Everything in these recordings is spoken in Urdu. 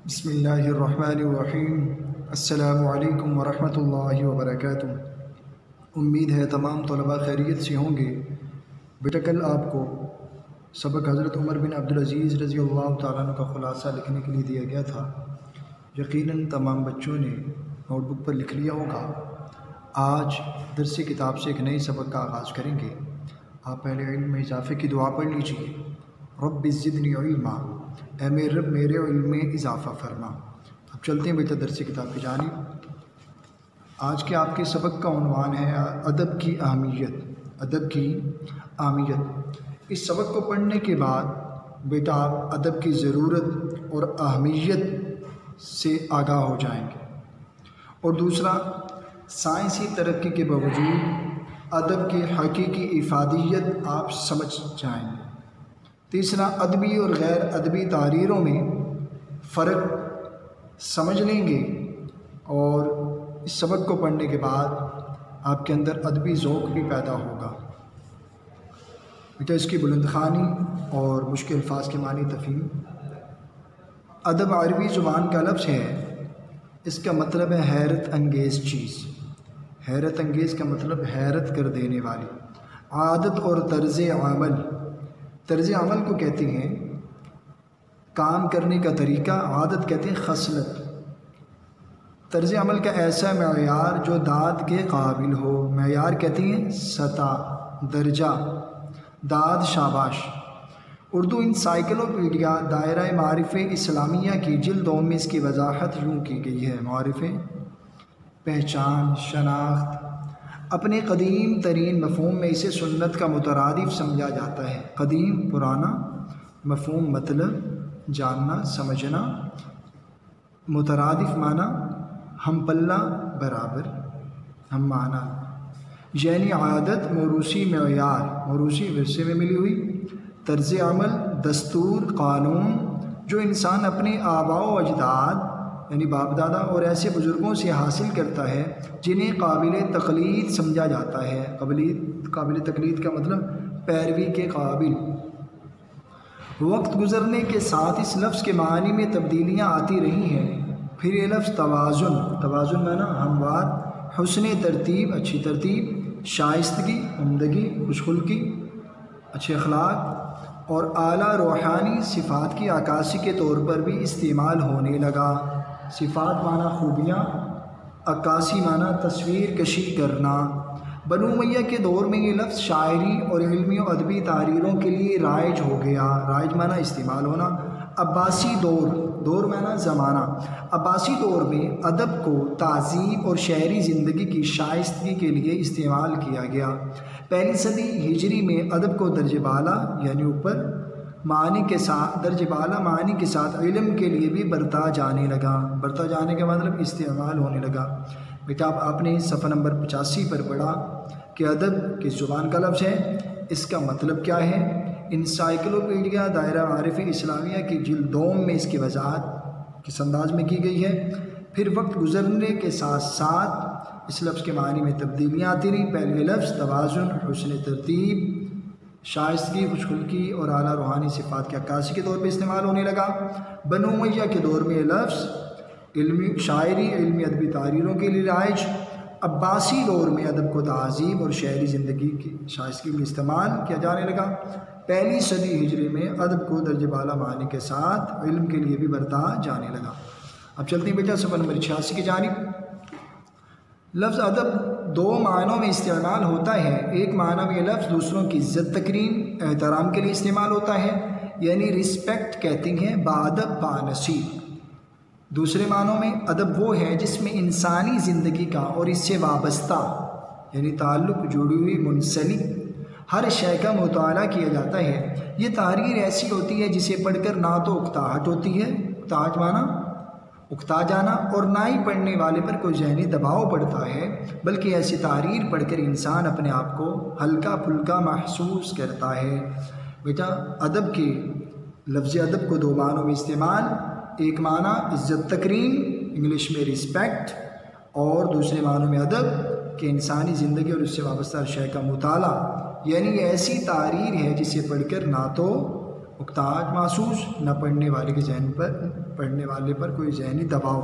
بسم اللہ الرحمن الرحیم۔ السلام علیکم ورحمۃ اللہ وبرکاتہ۔ امید ہے تمام طلباء خیریت سے ہوں گے۔ بیٹا کل آپ کو سبق حضرت عمر بن عبدالعزیز رضی اللہ تعالیٰ عنہ کا خلاصہ لکھنے کے لیے دیا گیا تھا۔ یقیناً تمام بچوں نے نوٹ بک پر لکھ لیا ہوگا۔ آج درس کتاب سے ایک نئے سبق کا آغاز کریں گے۔ آپ پہلے علم میں اضافے کی دعا پڑھ لیجیے۔ رب زدنی علما، اے میرے رب میرے علم میں اضافہ فرما۔ اب چلتے ہیں بیٹا درس کتاب کی جانب۔ آج کے آپ کے سبق کا عنوان ہے ادب کی اہمیت۔ ادب کی اہمیت۔ اس سبق کو پڑھنے کے بعد بیٹا آپ ادب کی ضرورت اور اہمیت سے آگاہ ہو جائیں گے، اور دوسرا سائنسی ترقی کے باوجود ادب کی حقیقی افادیت آپ سمجھ جائیں گے۔ تیسرا ادبی اور غیر ادبی تحریروں میں فرق سمجھ لیں گے، اور اس سبق کو پڑھنے کے بعد آپ کے اندر ادبی ذوق بھی پیدا ہوگا۔ بیٹا اس کی بلند خوانی اور مشکل الفاظ کے معنی تفہیم۔ ادب عربی زبان کا لفظ ہے، اس کا مطلب ہے حیرت انگیز چیز۔ حیرت انگیز کا مطلب حیرت کر دینے والی۔ عادت اور طرز عمل، طرز عمل کو کہتے ہیں کام کرنے کا طریقہ، عادت کہتے ہیں خصلت۔ طرز عمل کا ایسا معیار جو داد کے قابل ہو، معیار کہتے ہیں سطح، درجہ، داد، شاباش۔ اردو انسائیکلوپیڈیا دائرہ معارف اسلامیہ کی جلد 2 میں اس کی وضاحت یوں کی گئی ہے۔ معارف پہچان، شناخت۔ اپنے قدیم ترین مفہوم میں اسے سنت کا مترادف سمجھا جاتا ہے۔ قدیم پرانا، مفہوم مطلب جاننا سمجھنا، مترادف معنی ہم پلہ برابر، ہم معنی، یعنی عادت موروثی معیار، موروثی ورثے میں ملی ہوئی، طرز عمل دستور قانون جو انسان اپنے آباء و اجداد یعنی باپ دادا اور ایسے بزرگوں سے حاصل کرتا ہے جنہیں قابل تقلید سمجھا جاتا ہے۔ قابل تقلید کا مطلب پیروی کے قابل۔ وقت گزرنے کے ساتھ اس لفظ کے معنی میں تبدیلیاں آتی رہی ہیں۔ پھر یہ لفظ توازن، توازن معنی ہموار، حسن ترتیب، اچھی ترتیب، شائستگی، عمدگی، خوش خلقی، اچھے اخلاق، اور اعلیٰ روحانی صفات کی عکاسی کے طور پر بھی استعمال ہونے لگا۔ صفات معنی خوبیاں، عکاسی معنی تصویر کشی کرنا۔ بنو امیہ کے دور میں یہ لفظ شاعری اور علمی و ادبی تحریروں کے لیے رائج ہو گیا۔ رائج معنی استعمال ہونا۔ عباسی دور، دور معنی زمانہ۔ عباسی دور میں ادب کو تہذیب اور شہری زندگی کی شائستگی کے لیے استعمال کیا گیا۔ پہلی صدی ہجری میں ادب کو درجہ بالا یعنی اوپر معنی کے ساتھ، درجہ بالا معنی کے ساتھ علم کے لیے بھی برتا جانے لگا۔ برتا جانے کا مطلب استعمال ہونے لگا۔ بیٹا آپ نے صفحہ نمبر 85 پر پڑھا کہ ادب کس زبان کا لفظ ہے، اس کا مطلب کیا ہے۔ انسائیکلوپیڈیا دائرہ معارف اسلامیہ کی جلد 2 میں اس کی وضاحت کس انداز میں کی گئی ہے۔ پھر وقت گزرنے کے ساتھ ساتھ اس لفظ کے معنی میں تبدیلیاں آتی رہیں۔ پہلے لفظ توازن، حسن ترتیب، شائستگی، خوش خلقی اور اعلیٰ روحانی صفات کی عکاسی کے طور پہ استعمال ہونے لگا۔ بنو امیہ کے دور میں یہ لفظ علمی شاعری، علمی ادبی تحریروں کے لیے رائج۔ عباسی دور میں ادب کو تہذیب اور شہری زندگی کی شائستگی میں استعمال کیا جانے لگا۔ پہلی صدی ہجری میں ادب کو درجہ بالا معنی کے ساتھ علم کے لیے بھی برتا جانے لگا۔ اب چلتے ہیں بیٹا صفحہ نمبر 86 کی جانب۔ لفظ ادب 2 معنوں میں استعمال ہوتا ہے۔ ایک معنی میں یہ لفظ دوسروں کی عزت تکریم، احترام کے لیے استعمال ہوتا ہے، یعنی رسپیکٹ کہتے ہیں، بادب بانصیب۔ دوسرے معنوں میں ادب وہ ہے جس میں انسانی زندگی کا اور اس سے وابستہ یعنی تعلق جڑی ہوئی منسلک ہر شے کا مطالعہ کیا جاتا ہے۔ یہ تحریر ایسی ہوتی ہے جسے پڑھ کر نہ تو اکتاہٹ ہوتی ہے، اکتاہٹ معنی اکتا جانا، اور نہ ہی پڑھنے والے پر کوئی ذہنی دباؤ پڑتا ہے، بلکہ ایسی تحریر پڑھ کر انسان اپنے آپ کو ہلکا پھلکا محسوس کرتا ہے۔ بیٹا ادب کے لفظ ادب کو 2 معنوں میں استعمال۔ ایک معنی عزت تکریم، انگلش میں رسپیکٹ، اور دوسرے معنوں میں ادب کہ انسانی زندگی اور اس سے وابستہ شے کا مطالعہ، یعنی ایسی تحریر ہے جسے پڑھ کر نہ تو اکتاہٹ محسوس، نہ پڑھنے والے کے ذہن پر پڑھنے والے پر کوئی ذہنی دباؤ۔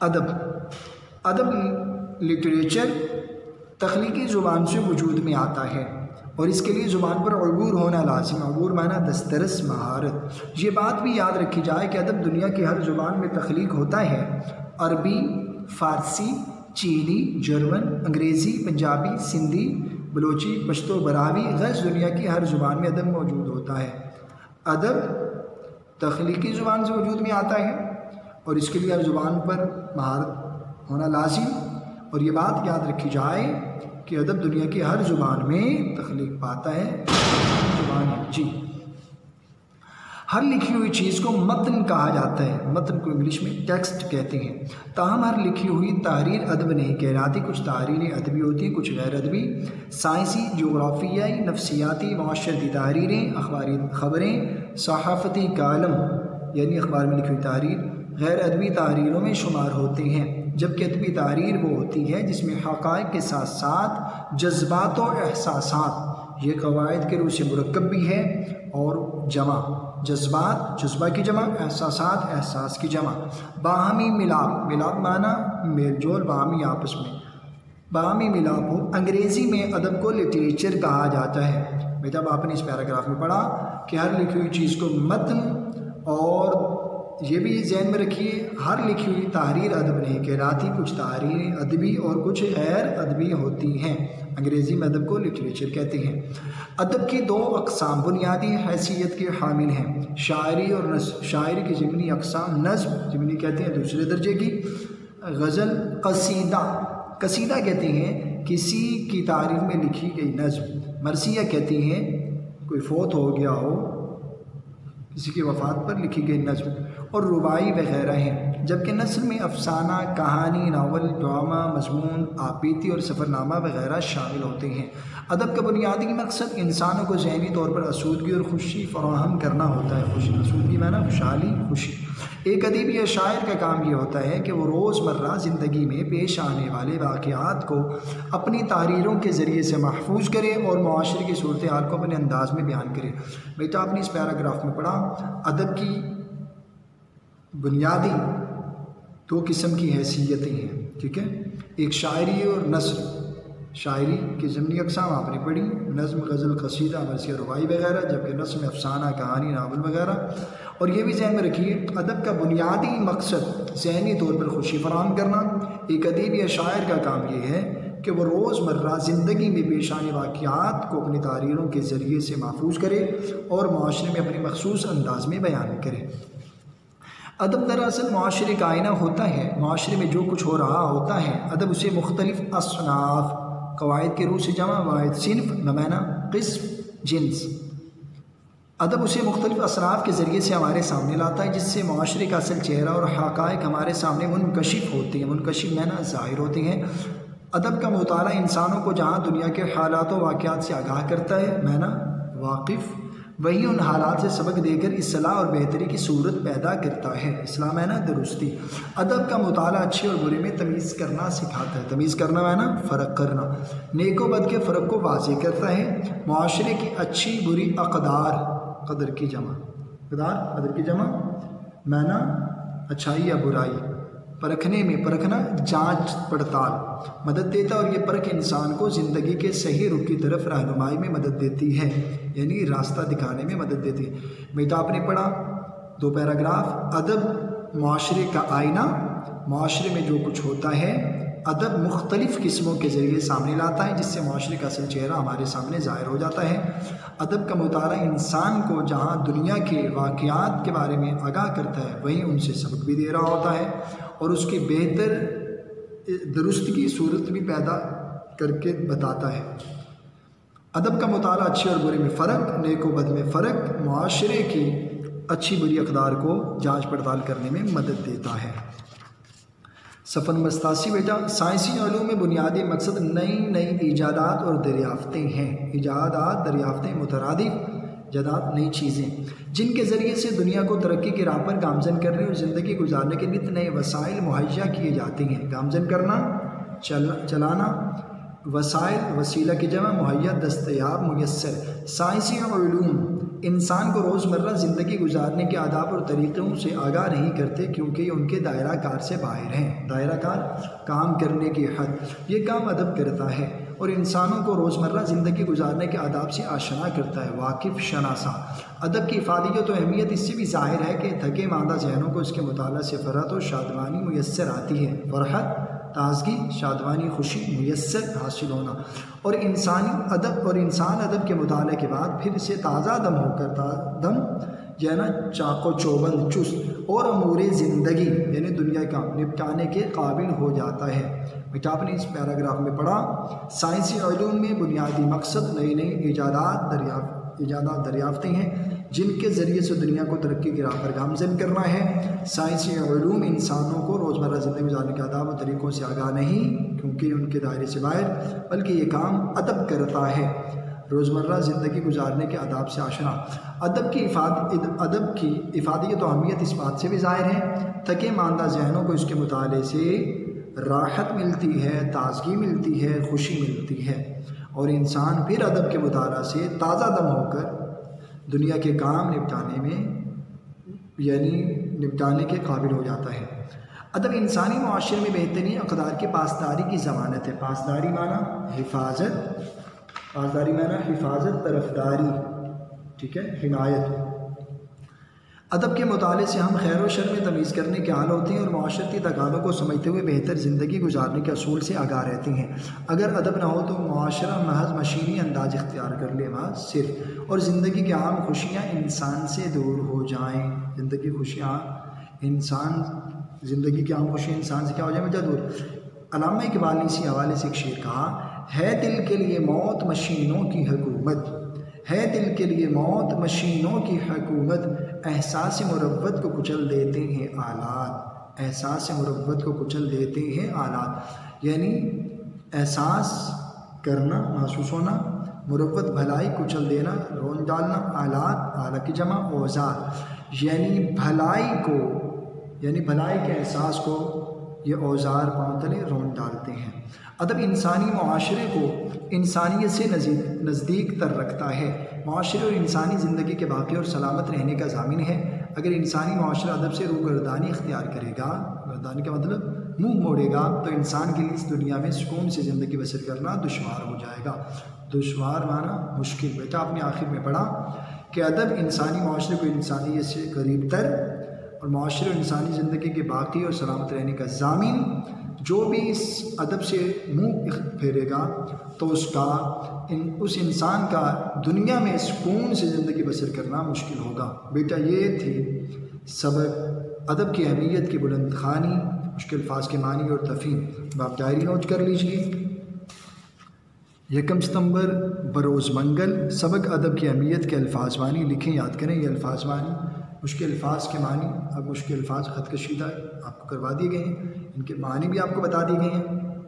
ادب لٹریچر تخلیقی زبان سے وجود میں آتا ہے اور اس کے لیے زبان پر عبور ہونا لازم۔ عبور معنی دسترس، مہارت۔ یہ بات بھی یاد رکھی جائے کہ ادب دنیا کی ہر زبان میں تخلیق ہوتا ہے۔ عربی، فارسی، چینی، جرمن، انگریزی، پنجابی، سندھی، بلوچی، پشتو، براہوی، غیر دنیا کی ہر زبان میں ادب موجود ہوتا ہے۔ ادب تخلیقی زبان سے وجود میں آتا ہے اور اس کے لیے ہر زبان پر مہارت ہونا لازم، اور یہ بات یاد رکھی جائے کہ ادب دنیا کی ہر زبان میں تخلیق پاتا ہے۔ زبان جی ہر لکھی ہوئی چیز کو متن کہا جاتا ہے۔ متن کو انگلش میں ٹیکسٹ کہتے ہیں۔ تاہم ہر لکھی ہوئی تحریر ادب نہیں کہلاتی۔ کچھ تحریریں ادبی ہوتی ہیں، کچھ غیر ادبی۔ سائنسی، جغرافیائی، نفسیاتی، معاشرتی تحریریں، اخباری خبریں، صحافتی کالم یعنی اخبار میں لکھی ہوئی تحریر غیر ادبی تحریروں میں شمار ہوتے ہیں، جبکہ ادبی تحریر وہ ہوتی ہے جس میں حقائق کے ساتھ ساتھ جذبات و احساسات، یہ قواعد کے روح سے مرکب بھی ہے، اور جمع جذبات، جذبہ کی جمع، احساسات، احساس کی جمع۔ باہمی ملاپ، ملاپ معنی میل جول، باہمی آپس میں باہمی ملاپ ہو۔ انگریزی میں ادب کو لٹریچر کہا جاتا ہے۔ جب آپ نے اس پیراگراف میں پڑھا کہ ہر لکھی ہوئی چیز کو متن، اور یہ بھی ذہن میں رکھیے ہر لکھی ہوئی تحریر ادب نہیں کہلاتی۔ کچھ تحریریں ادبی اور کچھ غیر ادبی ہوتی ہیں۔ انگریزی میں ادب کو لٹریچر کہتے ہیں۔ ادب کی دو اقسام بنیادی حیثیت کے حامل ہیں، شاعری اور نثر۔ شاعری کی ضمنی اقسام، نظم ضمنی کہتے ہیں دوسرے درجے کی، غزل، قصیدہ۔ قصیدہ کہتے ہیں کسی کی تعریف میں لکھی گئی نظم۔ مرثیہ کہتے ہیں کوئی فوت ہو گیا ہو، کسی کی وفات پر لکھی گئی نظم، اور رباعی وغیرہ ہیں، جبکہ نثر میں افسانہ، کہانی، ناول، ڈرامہ، مضمون، آپ بیتی اور سفرنامہ وغیرہ شامل ہوتے ہیں۔ ادب کا بنیادی مقصد انسانوں کو ذہنی طور پر آسودگی اور خوشی فراہم کرنا ہوتا ہے۔ خوشی، آسودگی معنی خوشحالی، خوشی۔ ایک ادیب یا شاعر کا کام یہ ہوتا ہے کہ وہ روزمرہ زندگی میں پیش آنے والے واقعات کو اپنی تحریروں کے ذریعے سے محفوظ کرے اور معاشرے کی صورتحال کو اپنے انداز میں بیان کرے۔ بیٹا آپ نے اس پیراگراف میں پڑھا ادب کی بنیادی دو قسم کی حیثیتیں ہیں، ٹھیک ہے، ایک شاعری اور نثر۔ شاعری کی ضمنی اقسام آپ نے پڑھی، نظم، غزل، قصیدہ، مرثیہ، رباعی وغیرہ، جبکہ نثر میں افسانہ، کہانی، ناول وغیرہ۔ اور یہ بھی ذہن میں رکھیے ادب کا بنیادی مقصد ذہنی طور پر خوشی فراہم کرنا۔ ایک ادیب یا شاعر کا کام یہ ہے کہ وہ روزمرہ زندگی میں پیش آنے واقعات کو اپنی تحریروں کے ذریعے سے محفوظ کرے اور معاشرے میں اپنے مخصوص انداز میں بیان کرے۔ ادب دراصل معاشرے کا آئینہ ہوتا ہے۔ معاشرے میں جو کچھ ہو رہا ہوتا ہے ادب اسے مختلف اصناف، قواعد کے روح سے جمع واحد، صنف بمعنی قسم، جنس۔ ادب اسے مختلف اصناف کے ذریعے سے ہمارے سامنے لاتا ہے، جس سے معاشرے کا اصل چہرہ اور حقائق ہمارے سامنے منکشف ہوتے ہیں۔ منکشف معنی ظاہر ہوتے ہیں۔ ادب کا مطالعہ انسانوں کو جہاں دنیا کے حالات و واقعات سے آگاہ کرتا ہے، معنی واقف، وہی ان حالات سے سبق دے کر اصلاح اور بہتری کی صورت پیدا کرتا ہے۔ اصلاح معنی درستی۔ ادب کا مطالعہ اچھے اور برے میں تمیز کرنا سکھاتا ہے۔ تمیز کرنا معنی فرق کرنا، نیک و بد کے فرق کو واضح کرتا ہے۔ معاشرے کی اچھی بری اقدار، قدر کی جمع، قدر کی جمع معنی اچھائی یا برائی، پرکھنے میں، پرکھنا جانچ پڑتال، مدد دیتا ہے، اور یہ پرکھ انسان کو زندگی کے صحیح رخ کی طرف رہنمائی میں مدد دیتی ہے، یعنی راستہ دکھانے میں مدد دیتی ہے۔ بیٹا آپ نے پڑھا دو پیراگراف، ادب معاشرے کا آئینہ، معاشرے میں جو کچھ ہوتا ہے ادب مختلف قسموں کے ذریعے سامنے لاتا ہے، جس سے معاشرے کا اصل چہرہ ہمارے سامنے ظاہر ہو جاتا ہے۔ ادب کا مطالعہ انسان کو جہاں دنیا کے واقعات کے بارے میں آگاہ کرتا ہے، وہیں ان سے سبق بھی دے رہا ہوتا ہے اور اس کی بہتر درست کی صورت بھی پیدا کر کے بتاتا ہے۔ ادب کا مطالعہ اچھے اور برے میں فرق، نیک و بد میں فرق، معاشرے کی اچھی بری اقدار کو جانچ پڑتال کرنے میں مدد دیتا ہے۔ صفحہ نمبر 87 بیٹا سائنسی علوم میں بنیادی مقصد نئی نئی ایجادات اور دریافتیں ہیں۔ ایجادات، دریافتیں، مترادف ایجادات، نئی چیزیں جن کے ذریعے سے دنیا کو ترقی کی راہ پر گامزن کرنے اور زندگی گزارنے کے نت نئے وسائل مہیا کیے جاتے ہیں۔ گامزن کرنا، چلانا، وسائل، وسیلہ کی جمع، مہیا، دستیاب، میسر۔ سائنسی علوم انسان کو روزمرہ زندگی گزارنے کے آداب اور طریقوں سے آگاہ نہیں کرتے کیونکہ یہ ان کے دائرہ کار سے باہر ہیں۔ دائرہ کار کام کرنے کی حد، یہ کام ادب کرتا ہے اور انسانوں کو روزمرہ زندگی گزارنے کے آداب سے آشنا کرتا ہے۔ واقف شناسا، ادب کی افادیت و اہمیت اس سے بھی ظاہر ہے کہ تھکے ماندہ ذہنوں کو اس کے مطالعہ سے فرحت و شادمانی میسر آتی ہے۔ فرحت، تازگی، شادمانی، خوشی میسر حاصل ہونا، اور انسان ادب کے مطالعے کے بعد پھر سے تازہ دم ہو کر چاق و چوبند، چست اور امور زندگی یعنی دنیا کا نپٹانے کے قابل ہو جاتا ہے۔ بیٹا آپ نے اس پیراگراف میں پڑھا، سائنسی علوم میں بنیادی مقصد نئی نئی ایجادات دریافتیں ہیں جن کے ذریعے سے دنیا کو ترقی کی راہ پر گامزن کرنا ہے۔ سائنسی علوم انسانوں کو روزمرہ زندگی گزارنے کے آداب و طریقوں سے آگاہ نہیں کیونکہ ان کے دائرے سے باہر، بلکہ یہ کام ادب کرتا ہے۔ روزمرہ زندگی گزارنے کے آداب سے آشنا، ادب کی افادیت و اہمیت اس بات سے بھی ظاہر ہے، تھکے ماندہ ذہنوں کو اس کے مطالعے سے راحت ملتی ہے، تازگی ملتی ہے، خوشی ملتی ہے، اور انسان پھر ادب کے مطالعہ سے تازہ دم ہو کر دنیا کے کام نپٹانے کے قابل ہو جاتا ہے۔ ادب انسانی معاشرے میں بہترین اقدار کی پاسداری کی ضمانت ہے۔ پاسداری معنی حفاظت، طرفداری، ٹھیک ہے، حمایت۔ ادب کے مطالعے سے ہم خیر و شر میں تمیز کرنے کے حال ہوتے ہیں اور معاشرتی تقاضوں کو سمجھتے ہوئے بہتر زندگی گزارنے کے اصول سے آگاہ رہتے ہیں۔ اگر ادب نہ ہو تو معاشرہ محض مشینی انداز اختیار کر لے، اور زندگی کی عام خوشیاں انسان سے دور ہو جائیں۔ زندگی کی عام خوشیاں انسان سے کیا ہو جائیں؟ بجا دور۔ علامہ اقبال نے اسی حوالے سے ایک شعر کہا ہے، دل کے لیے موت مشینوں کی حکومت، ہے دل کے لیے موت مشینوں کی حکومت، احساس مروت کو کچل دیتے ہیں آلات، احساس مروت کو کچل دیتے ہیں آلات، یعنی احساس کرنا، محسوس ہونا، مروت بھلائی، کچل دینا، رون ڈالنا، آلات، آلہ کی جمع اوزار، یعنی بھلائی کے احساس کو یہ اوزار پاؤں تلے رون ڈالتے ہیں۔ ادب انسانی معاشرے کو انسانیت سے نزدیک تر رکھتا ہے، معاشرے اور انسانی زندگی کے باقی اور سلامت رہنے کا ضامن ہے۔ اگر انسانی معاشرہ ادب سے روگردانی اختیار کرے گا، گردانی کا مطلب منہ موڑے گا، تو انسان کے لیے اس دنیا میں سکون سے زندگی بسر کرنا دشوار ہو جائے گا۔ دشوار معنی مشکل۔ بیٹا آپ نے آخر میں پڑھا کہ ادب انسانی معاشرے کو انسانیت سے قریب تر اور معاشرے اور انسانی زندگی کے باقی اور سلامت رہنے کا ضامن، جو بھی اس ادب سے منہ پھیرے گا تو اس انسان کا دنیا میں سکون سے زندگی بسر کرنا مشکل ہوگا۔ بیٹا یہ تھی سبق ادب کی اہمیت کی بلند خوانی، مشکل الفاظ کے معنی اور تفہیم۔ آپ ڈائری نوٹ کر لیجئے۔ 1 ستمبر بروز منگل، سبق ادب کی اہمیت کے الفاظ معنی لکھیں، یاد کریں یہ الفاظ معنی، مشکل الفاظ کے معنی۔ اب مشکل الفاظ خط کشیدہ آپ کو کروا دیے گئے ہیں، ان کے معنی بھی آپ کو بتا دیے گئے ہیں۔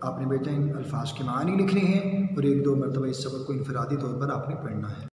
آپ نے بیٹا ان الفاظ کے معنی لکھنے ہیں اور 1-2 مرتبہ اس سبق کو انفرادی طور پر آپ نے پڑھنا ہے۔